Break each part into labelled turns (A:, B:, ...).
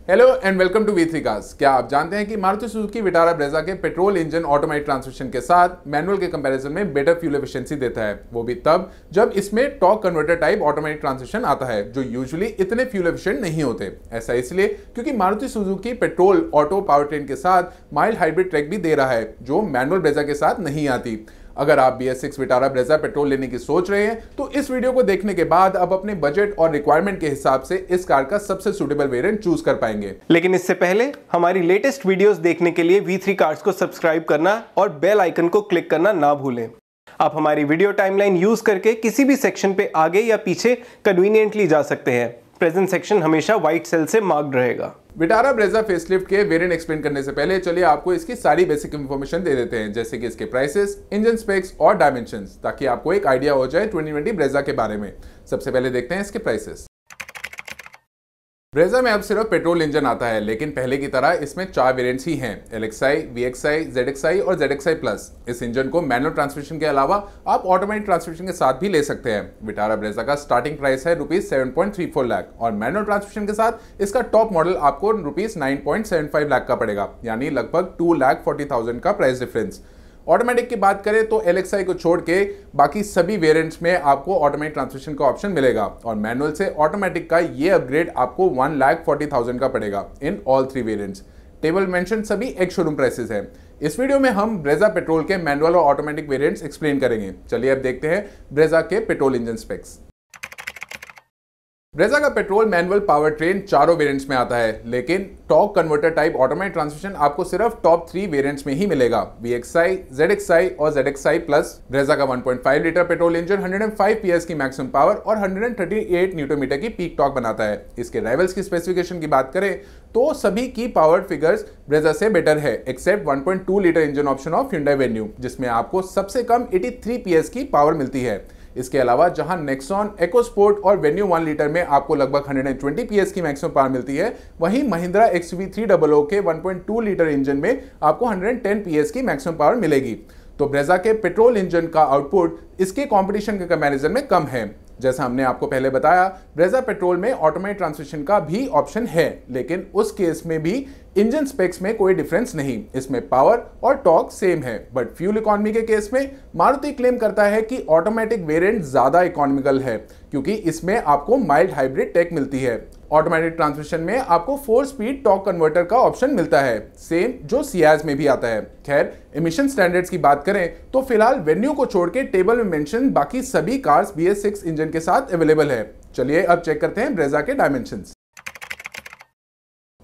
A: Hello and welcome to V3 cars. क्या आप जानते हैं कि मारुति सुजुकी विटारा ब्रेजा के पेट्रोल इंजन ऑटोमेटिक ट्रांसमिशन के साथ मैनुअल के कंपैरिजन में बेटर फ्यूल एफिशिएंसी देता है, वो भी तब जब इसमें torque converter type automatic transmission आता है जो यूजुअली इतने फ्यूल एफिशिएंट नहीं होते। ऐसा इसलिए क्योंकि Maruti Suzuki petrol auto power train के साथ माइल्ड हाइब्रिड ट्रैक भी दे रहा है जो मैनुअल ब्रेजा के साथ नहीं आती। अगर आप BS6 विटारा ब्रेजा पेट्रोल लेने की सोच रहे हैं तो इस वीडियो को देखने के बाद आप अपने बजट और रिक्वायरमेंट के हिसाब से इस कार का सबसे सूटेबल वेरिएंट चूज कर पाएंगे।
B: लेकिन इससे पहले हमारी लेटेस्ट वीडियोस देखने के लिए V3 कार्स को सब्सक्राइब करना और बेल आइकन को क्लिक करना ना भूलें। आप हमारी वीडियो टाइमलाइन यूज करके किसी भी सेक्शन पे आगे या पीछे कन्वीनियंटली जा सकते हैं। प्रेजेंट सेक्शन हमेशा व्हाइट सेल से मार्क्ड रहेगा।
A: विटारा ब्रेजा फेसलिफ्ट के वेरिएंट एक्सप्लेन करने से पहले चलिए आपको इसकी सारी बेसिक इंफॉर्मेशन दे देते हैं, जैसे कि इसके प्राइसेस, इंजन स्पेक्स और डायमेंशंस, ताकि आपको एक आइडिया हो जाए 2020 ब्रेजा के बारे में। सबसे पहले देखते हैं इसके प्राइसेस। ब्रेजा में अब सिर्फ पेट्रोल इंजन आता है, लेकिन पहले की तरह इसमें 4 वेरिएंट्स ही हैं, LXi, VXi, ZXi और ZXi प्लस। इस इंजन को मैनुअल ट्रांसमिशन के अलावा आप ऑटोमेटिक ट्रांसमिशन के साथ भी ले सकते हैं। विटारा ब्रेजा का स्टार्टिंग प्राइस है ₹7.34 लाख और मैनुअल ट्रांसमिशन के साथ इसका टॉप मॉडल आपको ₹9.75 लाख का पड़ेगा, यानी लगभग 2,40,000 का प्राइस डिफरेंस। ऑटोमेटिक की बात करें तो LXi को छोड़ के बाकी सभी वेरिएंट्स में आपको ऑटोमेटिक ट्रांसमिशन का ऑप्शन मिलेगा और मैनुअल से ऑटोमेटिक का ये अपग्रेड आपको 1,40,000 का पड़ेगा in all 3 variants. Table mention सभी एक शोरूम प्राइसेस हैं। इस वीडियो में हम ब्रेजा पेट्रोल के मैनुअल और ऑटोमेटिक वेरिएंट्स एक्सप्लेन करेंगे। चलिए अब देखते हैं ब्रेजा के पेट्रोल इंजन स्पेक्स। ब्रेजा का पेट्रोल मैनुअल पावर ट्रेन चारों वेरिएंट्स में आता है, लेकिन torque converter type automatic transmission आपको सिर्फ टॉप 3 वेरिएंट्स में ही मिलेगा, VXi, ZXi और ZXi प्लस। ब्रेजा का 1.5 लीटर पेट्रोल इंजन 105 PS की मैक्सिमम पावर और 138 न्यूटन मीटर की पीक टॉर्क बनाता है। इसके राइवल्स की स्पेसिफिकेशन की बात करें तो सभी की पावर फिगर्स ब्रेजा से बेटर है, except 1.2 litre engine option of Hyundai Venue, जिसमें आपको सबसे कम 83 PS की पावर मिलती है। इसके अलावा जहां नेक्सॉन, EcoSport और Venue 1 लीटर में आपको लगभग 120 PS की मैक्सिमम पावर मिलती है, वहीं महिंद्रा XUV300 के 1.2 लीटर इंजन में आपको 110 PS की मैक्सिमम पावर मिलेगी। तो ब्रेजा के पेट्रोल इंजन का आउटपुट इसके कंपटीशन के कंपैरिजन में कम है। जैसा हमने आपको पहले बताया, ब्रेजा पेट्रोल में ऑटोमेटिक ट्रांसमिशन का भी ऑप्शन है, लेकिन उस केस में भी इंजन स्पेक्स में कोई डिफरेंस नहीं, इसमें पावर और टॉर्क सेम है। बट फ्यूल इकोनॉमी के केस में मारुति क्लेम करता है कि ऑटोमेटिक वेरिएंट ज्यादा इकोनॉमिकल है, क्योंकि इसमें आपको माइल्ड हाइब्रिड टेक मिलती है। ऑटोमेटिक ट्रांसमिशन में आपको 4 स्पीड टॉर्क कन्वर्टर का ऑप्शन मिलता है, सेम जो सियाज में भी आता है। खैर, एमिशन स्टैंडर्ड्स की बात करें तो फिलहाल वेन्यू को छोड़ के टेबल में मेंशन बाकी सभी कार्स BS6 इंजन के साथ अवेलेबल है। चलिए अब चेक करते हैं ब्रेजा के डायमेंशंस।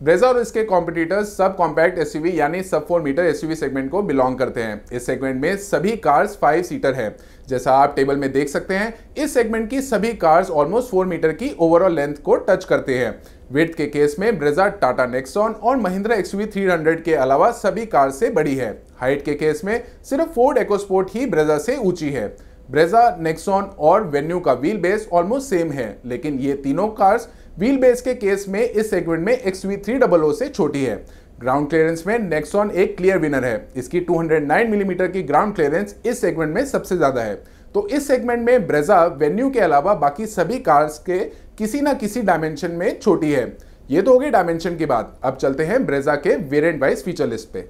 A: ब्रेजा और इसके कॉम्पिटिटर्स सब कॉम्पैक्ट SUV यानी सब 4 मीटर SUV सेगमेंट को बिलोंग करते हैं। इस सेगमेंट में सभी कार्स 5 सीटर है। जैसा आप टेबल में देख सकते हैं, इस सेगमेंट की सभी कार्स ऑलमोस्ट 4 मीटर की ओवरऑल लेंथ को टच करते हैं। विड्थ के केस में ब्रेजा टाटा नेक्सॉन और महिंद्रा XUV300 के अलावा सभी कार्स से बड़ी है। हाइट के केस में सिर्फ फोर्ड EcoSport ही ब्रेजा से ऊंची है। ब्रेजा, नेक्सॉन और वेन्यू का व्हील बेस ऑलमोस्ट सेम है, लेकिन ये तीनों कार्स व्हील बेस के केस में इस सेगमेंट में XUV300 से छोटी है। ग्राउंड क्लियरेंस में नेक्सॉन एक क्लियर विनर है। इसकी 209 मिलीमीटर की ग्राउंड क्लियरेंस इस सेगमेंट में सबसे ज्यादा है। तो इस सेगमेंट में ब्रेजा वेन्यू के अलावा बाकी सभी कार्स के किसी ना किसी डायमेंशन में छोटी है। ये तो हो गई डायमेंशन की बात। अब चलते हैं ब्रेजा के वेरिएंट वाइज फीचर लिस्ट पे।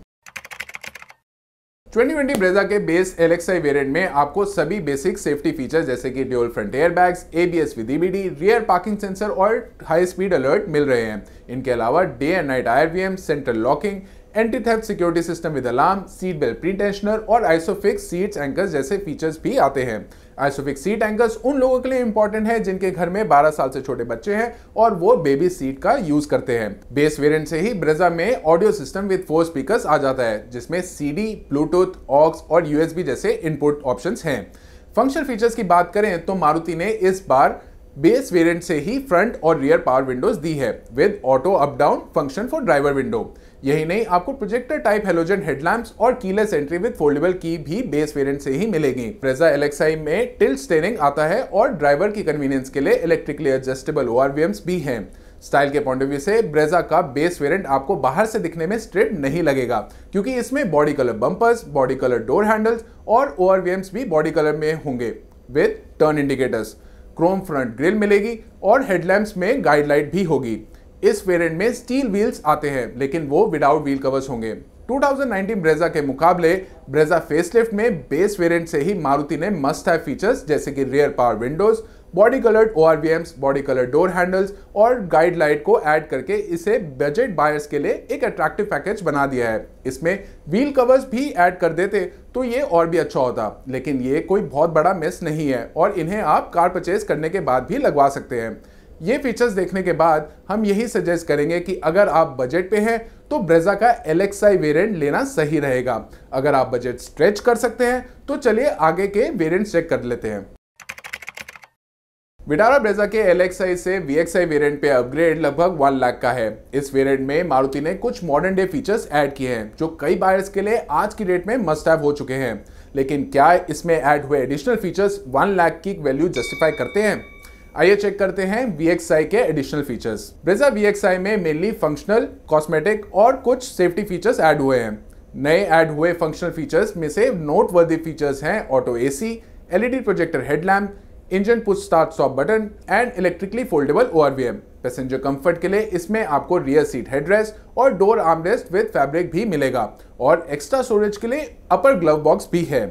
A: 2020 ब्रेजा के बेस LXi वेरिएंट में आपको सभी बेसिक सेफ्टी फीचर जैसे कि dual front airbags, ABS with EBD, rear parking sensor और हाई स्पीड अलर्ट मिल रहे हैं। इनके अलावा day and night IRVM, central locking, anti theft security system with alarm, seat belt pre tensioner और isofix seats anchors जैसे features भी आते हैं। आइसोफिक्स सीट एंकर्स उन लोगों के लिए इंपॉर्टेंट है जिनके घर में 12 साल से छोटे बच्चे हैं और वो बेबी सीट का यूज करते हैं। बेस वेरिएंट से ही ब्रेजा में ऑडियो सिस्टम विद 4 स्पीकर्स आ जाता है, जिसमें CD, ब्लूटूथ, ऑक्स और USB जैसे इनपुट ऑप्शंस हैं। फंक्शनल फीचर्स की बात करें तो मारुति ने इस बार बेस वेरिएंट से ही फ्रंट और रियर पावर विंडोज दी है with auto up down function for driver window. यही नहीं, आपको प्रोजेक्टर टाइप हेलोजन हेडलैम्प्स और कीलेस एंट्री विद फोल्डेबल की भी बेस वेरिएंट से ही मिलेगी। ब्रेजा LXi में टिल्ट स्टीयरिंग आता है और ड्राइवर की कन्वीनियंस के लिए इलेक्ट्रिकली एडजस्टेबल ORVMs भी हैं। स्टाइल के पॉइंट ऑफ व्यू से ब्रेजा का बेस वेरिएंट आपको बाहर से दिखने में स्ट्रिप्ट नहीं लगेगा, क्योंकि इसमें body colour bumpers, body colour door handles और ORVMs भी बॉडी कलर में होंगे with turn indicators. Chrome front grille मिलेगी और हेडलैम्प्स में गाइड लाइट भी होगी। इस वेरिएंट में स्टील व्हील्स आते हैं, लेकिन वो विदाउट व्हील कवर्स होंगे। 2019 ब्रेजा के मुकाबले ब्रेजा फेसलिफ्ट में बेस वेरिएंट से ही मारुति ने मस्ट हैव फीचर्स जैसे कि rear power Windows, body coloured ORVMs, body coloured door handles और गाइड लाइट को ऐड करके इसे बजट बायर्स के लिए एक अट्रैक्टिव पैकेज बना दिया है। इसमें व्हील कवर्स भी ऐड कर देते तो ये और भी अच्छा होता, लेकिन ये कोई बहुत बड़ा मिस नहीं है और इन्हें आप कार परचेज करने के बाद भी लगवा सकते हैं। ये फीचर्स देखने के बाद हम यही सजेस्ट करेंगे कि अगर आप बजट पे हैं तो ब्रेजा का LXi वेरिएंट लेना सही रहेगा। अगर आप बजट स्ट्रेच कर सकते हैं तो चलिए आगे के वेरिएंट चेक कर लेते हैं। विटारा ब्रेजा के LXi से VXi वेरिएंट पे अपग्रेड लगभग 1 लाख का है। इस वेरिएंट में मारुति ने कुछ मॉडर्न डे फीचर्स ऐड किए हैं जो कई बायर्स के लिए आज की डेट में मस्ट हैव हो चुके हैं, लेकिन क्या इसमें ऐड हुए एडिशनल फीचर्स 1 लाख की वैल्यू जस्टिफाई करते हैं? आइए चेक करते हैं VXi के एडिशनल फीचर्स। ब्रेजा VXi में मेनली फंक्शनल, कॉस्मेटिक और कुछ सेफ्टी फीचर्स ऐड हुए हैं। नए ऐड हुए फंक्शनल फीचर्स में से नोटवर्दी फीचर्स हैं auto AC, LED projector headlamp, engine push start stop button and electrically foldable ORVM। Passenger comfort के लिए इसमें आपको रियर सीट हेडरेस्ट और डोर आर्मरेस्ट विद फैब्रिक भी मिलेगा और एक्स्ट्रा स्टोरेज के लिए अपर ग्लव बॉक्स भी है।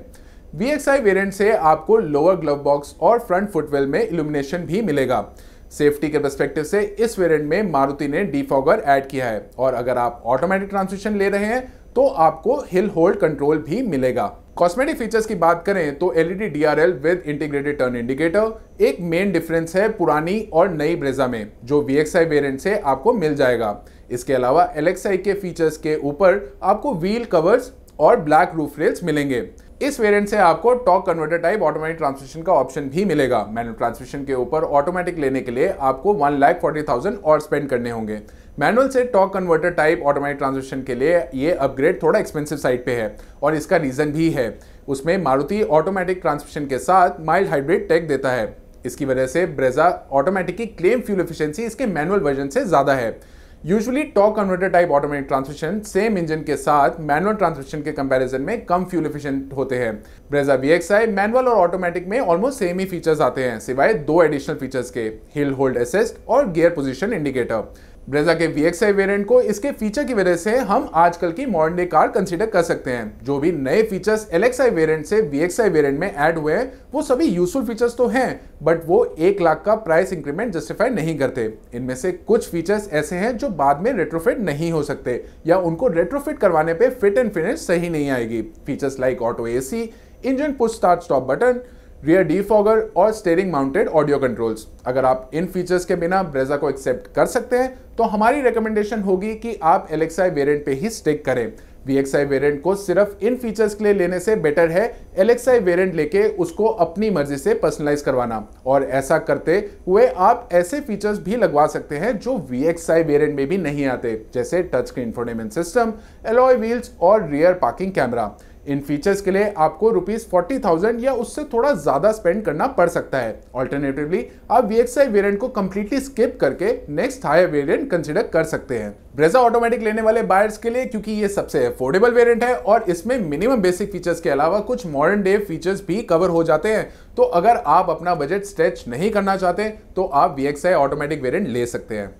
A: VXi वेरिएंट से आपको लोअर ग्लव बॉक्स और फ्रंट फुटवेल में इल्यूमिनेशन भी मिलेगा। सेफ्टी के पर्सपेक्टिव से इस वेरिएंट में मारुति ने डिफॉगर ऐड किया है और अगर आप ऑटोमेटिक ट्रांसमिशन ले रहे हैं तो आपको हिल होल्ड कंट्रोल भी मिलेगा। कॉस्मेटिक फीचर्स की बात करें तो LED DRL with integrated turn indicator एक मेन डिफरेंस है पुरानी और नई ब्रेजा में, जो VXi वेरिएंट से आपको मिल जाएगा। इसके अलावा LXi के फीचर्स के ऊपर आपको व्हील कवर्स और ब्लैक रूफ रेल्स मिलेंगे। इस वेरिएंट से आपको torque converter type automatic transmission का ऑप्शन भी मिलेगा। मैनुअल ट्रांसमिशन के ऊपर ऑटोमेटिक लेने के लिए आपको 1,40,000 और स्पेंड करने होंगे। मैनुअल से torque converter type automatic transmission के लिए ये अपग्रेड थोड़ा एक्सपेंसिव साइड पे है और इसका रीजन भी है, उसमें मारुति ऑटोमेटिक ट्रांसमिशन के साथ माइल्ड हाइब्रिड टेक देता है। इसकी वजह से ब्रेजा ऑटोमेटिक की क्लेम फ्यूल एफिशिएंसी इसके मैनुअल वर्जन से ज्यादा है। Usually torque converter type automatic transmission same engine के साथ मैनुअल ट्रांसमिशन के कंपैरिजन में कम फ्यूल एफिशिएंट होते हैं। ब्रेजा VXi मैनुअल और ऑटोमेटिक में ऑलमोस्ट सेम ही फीचर्स आते हैं सिवाय 2 एडिशनल फीचर्स के, हिल होल्ड असिस्ट और गियर पोजीशन इंडिकेटर। ब्रेजा के VXi वेरिएंट को इसके फीचर की वजह से हम आजकल की मॉडर्न डे कार कंसीडर कर सकते हैं। जो भी नए फीचर्स LXi वेरिएंट से VXi वेरिएंट में ऐड हुए हैं वो सभी यूजफुल फीचर्स तो हैं, बट वो 1 लाख का प्राइस इंक्रीमेंट जस्टिफाई नहीं करते। इनमें से कुछ फीचर्स ऐसे हैं जो बाद में रेट्रोफिट नहीं हो सकते या उनको रेट्रोफिट करवाने पे फिट एंड फिनिश सही नहीं आएगी। Features like auto AC, engine push start stop button, rear defogger और स्टीयरिंग माउंटेड ऑडियो कंट्रोल्स। अगर आप इन फीचर्स के बिना ब्रेजा को एक्सेप्ट कर सकते हैं तो हमारी रिकमेंडेशन होगी कि आप LXi वेरिएंट पे ही स्टिक करें। VXi वेरिएंट को सिर्फ इन फीचर्स के लिए लेने से बेटर है LXi वेरिएंट लेके उसको अपनी मर्जी से पर्सनलाइज करवाना, और ऐसा करते हुए आप ऐसे फीचर्स भी लगवा सकते हैं जो VXi वेरिएंट में भी नहीं आते, जैसे touch screen infotainment system, alloy wheels और रियर पार्किंग कैमरा। इन फीचर्स के लिए आपको ₹40,000 या उससे थोड़ा ज्यादा स्पेंड करना पड़ सकता है। ऑल्टरनेटिवली आप VXi वेरिएंट को कंप्लीटली स्किप करके नेक्स्ट हायर वेरिएंट कंसीडर कर सकते हैं। ब्रेजा ऑटोमेटिक लेने वाले बायर्स के लिए, क्योंकि ये सबसे अफोर्डेबल वेरिएंट है और इसमें मिनिमम बेसिक फीचर्स के अलावा कुछ मॉडर्न डे फीचर्स भी कवर हो जाते हैं, तो अगर आप अपना बजट स्ट्रेच नहीं करना चाहते तो आप VXi ऑटोमेटिक वेरिएंट ले सकते हैं।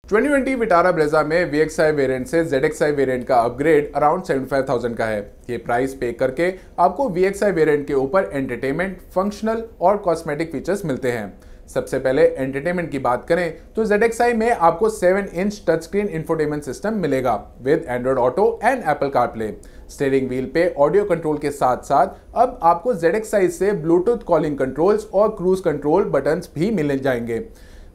A: 2020 विटारा ब्रेजा में VXi वेरिएंट से ZXi वेरिएंट का अपग्रेड अराउंड 75,000 का है। ये प्राइस पे करके आपको VXi वेरिएंट के ऊपर एंटरटेनमेंट, फंक्शनल और कॉस्मेटिक फीचर्स मिलते हैं। सबसे पहले एंटरटेनमेंट की बात करें तो ZXi में आपको 7 inch touch screen infotainment system मिलेगा with Android Auto and Apple CarPlay. Steering wheel पे ऑडियो कंट्रोल के साथ साथ अब आपको ZXi से ब्लूटूथ कॉलिंग कंट्रोल्स और क्रूज कंट्रोल बटन्स भी मिल जाएंगे।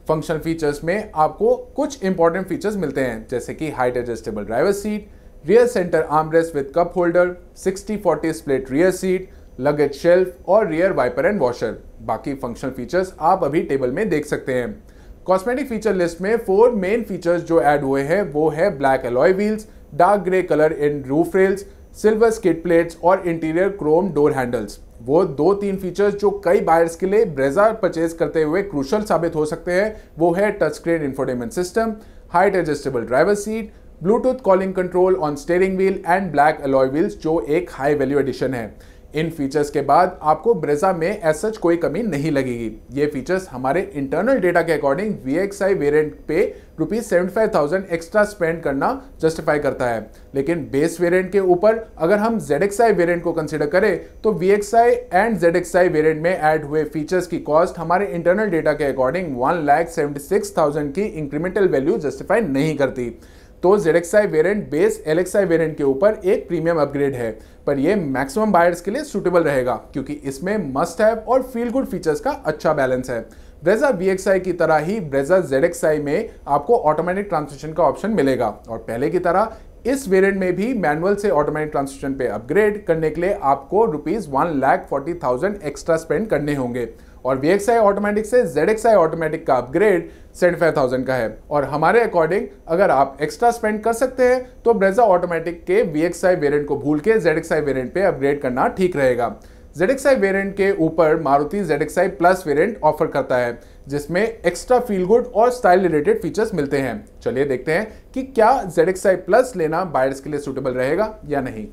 A: फंक्शनल फीचर्स में आपको कुछ इंपॉर्टेंट फीचर्स मिलते हैं, जैसे कि height adjustable driver seat, rear centre armrest with cup holder, 60-40 split rear seat, luggage shelf और रियर वाइपर एंड वॉशर। बाकी फंक्शनल फीचर्स आप अभी टेबल में देख सकते हैं। कॉस्मेटिक फीचर लिस्ट में 4 मेन फीचर्स जो ऐड हुए हैं वो है black alloy wheels, dark grey colour इन roof rails, silver skid plates और इंटीरियर क्रोम डोर हैंडल्स। वो 2-3 फीचर्स जो कई बायर्स के लिए ब्रेजा परचेज करते हुए क्रूशल साबित हो सकते हैं वो है touch screen infotainment system, height adjustable driver seat, Bluetooth calling control on steering wheel and black alloy wheels जो एक हाई वैल्यू एडिशन है। इन फीचर्स के बाद आपको ब्रेजा में एज सच कोई कमी नहीं लगेगी। ये फीचर्स हमारे इंटरनल डेटा के अकॉर्डिंग VXI वेरिएंट पे ₹75,000 एक्स्ट्रा स्पेंड करना जस्टिफाई करता है, लेकिन बेस वेरिएंट के ऊपर अगर हम ZXI वेरिएंट को कंसीडर करें तो VXI एंड ZXI वेरिएंट में ऐड हुए फीचर्स की कॉस्ट हमारे इंटरनल डेटा के अकॉर्डिंग 1,76,000 की इंक्रीमेंटल वैल्यू जस्टिफाई नहीं करती। तो ZXI variant base LXI variant के ऊपर एक प्रीमियम अपग्रेड है, पर यह मैक्सिमम बायर्स के लिए सूटेबल रहेगा क्योंकि इसमें मस्ट हैव और फील गुड फीचर्स का अच्छा बैलेंस है। ब्रेजा VXI की तरह ही ब्रेजा ZXI में आपको ऑटोमेटिक ट्रांसमिशन का ऑप्शन मिलेगा और पहले की तरह इस वेरिएंट में भी मैनुअल से ऑटोमेटिक ट्रांसमिशन पे अपग्रेड करने के लिए आपको ₹1,40,000 एक्स्ट्रा स्पेंड करने होंगे और VXI ऑटोमेटिक से ZXI ऑटोमेटिक का अपग्रेड 75,000 का है। और हमारे अकॉर्डिंग अगर आप एक्स्ट्रा स्पेंड कर सकते हैं तो ब्रेजा ऑटोमेटिक के VXI वेरिएंट को भूल के ZXI वेरिएंट पे अपग्रेड करना ठीक रहेगा। ZXI वेरिएंट के ऊपर Maruti ZXI plus variant offer करता है जिसमें एक्स्ट्रा फील गुड और स्टाइल रिलेटेड फीचर्स मिलते हैं। चलिए देखते हैं कि क्या ZXI प्लस लेना बायर्स के लिए सूटेबल रहेगा या नहीं।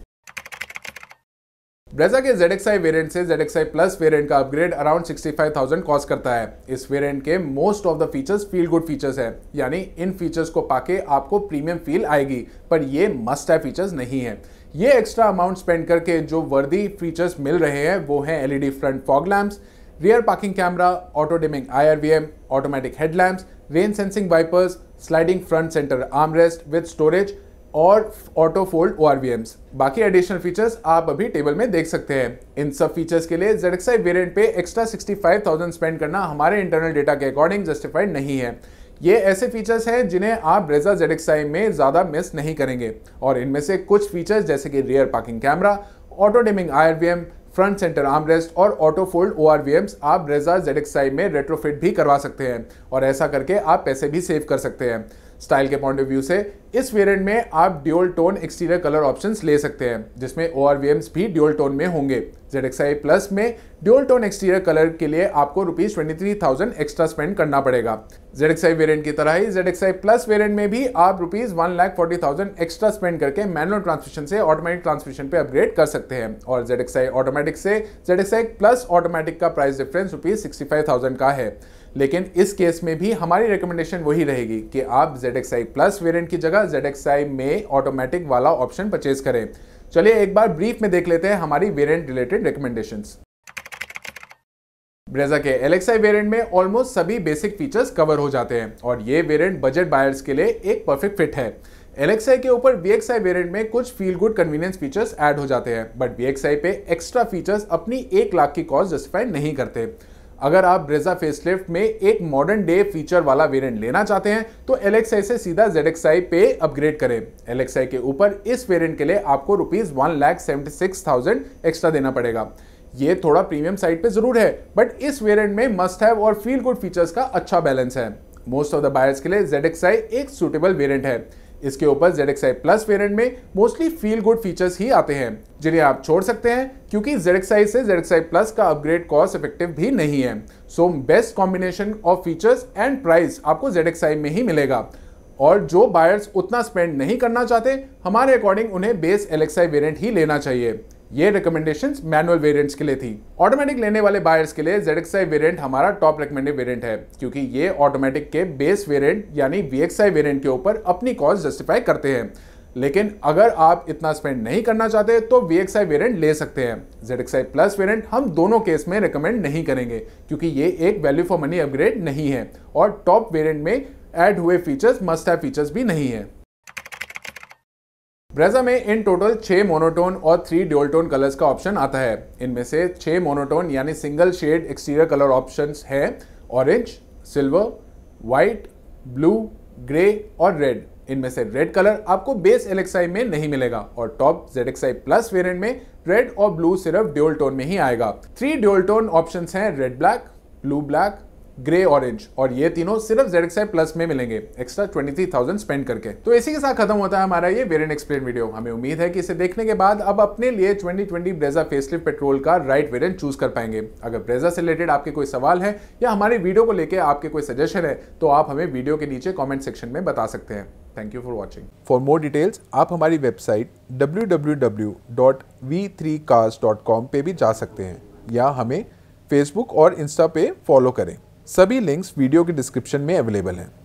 A: ब्रेजा के ZXI वेरिएंट से ZXI प्लस वेरिएंट का अपग्रेड अराउंड 65,000 कॉस्ट करता है। इस वेरिएंट के most of the features feel good features है, यानी इन फीचर्स को पाके आपको प्रीमियम फील आएगी, पर ये मस्ट हैव फीचर्स नहीं है। ये एक्स्ट्रा अमाउंट स्पेंड करके जो वर्दी फीचर्स मिल रहे हैं वो हैं LED front fog lamps, rear parking camera, auto dimming IRVM, automatic headlamps, rain sensing wipers, sliding front centre armrest with storage और ऑटो फोल्ड ORVMs। बाकी एडिशनल फीचर्स आप अभी टेबल में देख सकते हैं। इन सब फीचर्स के लिए ZXI वेरिएंट पे एक्स्ट्रा 65,000 स्पेंड करना हमारे इंटरनल डेटा के अकॉर्डिंग जस्टिफाइड नहीं है। ये ऐसे फीचर्स हैं जिन्हें आप ब्रेजा ZXI में ज़्यादा मिस नहीं करेंगे और इनमें से कुछ फीचर्स जैसे कि rear parking camera, auto dimming IRVM, front centre armrest और ऑटो फोल्ड ORVMs आप ब्रेजा ZXI में रेट्रोफिट भी करवा सकते हैं और ऐसा करके आप पैसे भी सेव कर सकते हैं। स्टाइल के पॉइंट ऑफ व्यू से इस वेरिएंट में आप dual tone exterior colour options ले सकते हैं जिसमें ORVMs भी ड्यूल टोन में होंगे। ZXI प्लस में ड्यूल टोन एक्सटीरियर कलर के लिए आपको ₹23,000 एक्स्ट्रा स्पेंड करना पड़ेगा। ZXI वेरिएंट की तरह ही ZXI प्लस वेरिएंट में भी आप ₹1,40,000 एक्स्ट्रा स्पेंड करके मैनुअल ट्रांसमिशन से ऑटोमेटिक ट्रांसमिशन पे अपग्रेड कर सकते हैं और ZXI ऑटोमेटिक से ZXI प्लस ऑटोमेटिक का प्राइस डिफरेंस ₹65,000 का है। लेकिन इस केस में भी हमारी रिकमेंडेशन वही रहेगी कि आप ZXI प्लस वेरिएंट की जगह ZXI में ऑटोमेटिक वाला ऑप्शन परचेज करें। चलिए एक बार ब्रीफ में देख लेते हैं हमारी वेरिएंट रिलेटेड रिकमेंडेशंस। ब्रेजा के LXI वेरिएंट में ऑलमोस्ट सभी बेसिक फीचर्स कवर हो जाते हैं और ये वेरिएंट बजट बायर्स के लिए एक परफेक्ट फिट है। LXI के ऊपर VXI वेरिएंट में कुछ feel good convenience features add हो जाते हैं, बट VXI पे एक्स्ट्रा फीचर्स अपनी 1 लाख की कॉस्ट जस्टिफाई नहीं करते। अगर आप ब्रेजा फेसलिफ्ट में एक मॉडर्न डे फीचर वाला वेरिएंट लेना चाहते हैं तो LXI से सीधा ZXI पे अपग्रेड करें। LXI के ऊपर इस वेरिएंट के लिए आपको ₹1,76,000 एक्स्ट्रा देना पड़ेगा। ये थोड़ा प्रीमियम साइड पे जरूर है, बट इस वेरिएंट में मस्ट हैव और फील गुड फीचर्स का अच्छा बैलेंस है। मोस्ट ऑफ द बायर्स के लिए ZXI एक सूटेबल वेरिएंट है। इसके ऊपर ZXI प्लस वेरिएंट में मोस्टली फील गुड फीचर्स ही आते हैं जिन्हें आप छोड़ सकते हैं क्योंकि ZXI से ZXI प्लस का अपग्रेड कॉस्ट इफेक्टिव भी नहीं है। So best combination of features and price आपको ZXI में ही मिलेगा और जो बायर्स उतना स्पेंड नहीं करना चाहते हमारे अकॉर्डिंग उन्हें बेस LXI वेरिएंट ही लेना चाहिए। ये रिकमेंडेशंस मैनुअल वेरिएंट्स के लिए थी। ऑटोमेटिक लेने वाले बायर्स के लिए ZXI वेरिएंट हमारा टॉप रिकमेंडेड वेरिएंट है क्योंकि ये ऑटोमेटिक के बेस वेरिएंट यानी VXI वेरिएंट के ऊपर अपनी कॉस्ट जस्टिफाई करते हैं। लेकिन अगर आप इतना स्पेंड नहीं करना चाहते तो VXI वेरिएंट ले सकते हैं। ZXI प्लस वेरिएंट हम दोनों केस में रिकमेंड नहीं करेंगे क्योंकि ये एक वैल्यू फॉर मनी अपग्रेड नहीं है और टॉप वेरिएंट में ऐड हुए फीचर्स मस्ट हैव फीचर्स भी नहीं है। ब्रेजा में इन टोटल 6 मोनोटोन और 3 ड्यूल टोन कलर्स का ऑप्शन आता है। इनमें से 6 मोनोटोन यानी single shade exterior colour options हैं orange, silver, white, blue, grey और रेड। इनमें से रेड कलर आपको बेस LXI में नहीं मिलेगा और टॉप ZXI प्लस वेरिएंट में रेड और ब्लू सिर्फ ड्यूल टोन में ही आएगा। 3 ड्यूल टोन ऑप्शंस हैं red black, blue black, grey, orange, और ये तीनों सिर्फ ZXi प्लस में मिलेंगे एक्स्ट्रा 23,000 स्पेंड करके। तो इसी के साथ खत्म होता है हमारा ये वेरिएंट एक्सप्लेन वीडियो। हमें उम्मीद है कि इसे देखने के बाद अब अपने लिए 2020 ब्रेजा फेसलिफ्ट पेट्रोल का राइट वेरिएंट चूज कर पाएंगे। अगर ब्रेजा से रिलेटेड आपके कोई सवाल है या हमारे वीडियो को लेकर आपके कोई सजेशन है तो आप हमें वीडियो के नीचे कॉमेंट सेक्शन में बता सकते हैं। Thank you for watching. For more details आप हमारी वेबसाइट www.v3cars.com पे भी जा सकते हैं या हमें फेसबुक और इंस्टा पे फॉलो करें। सभी लिंक्स वीडियो के डिस्क्रिप्शन में अवेलेबल हैं।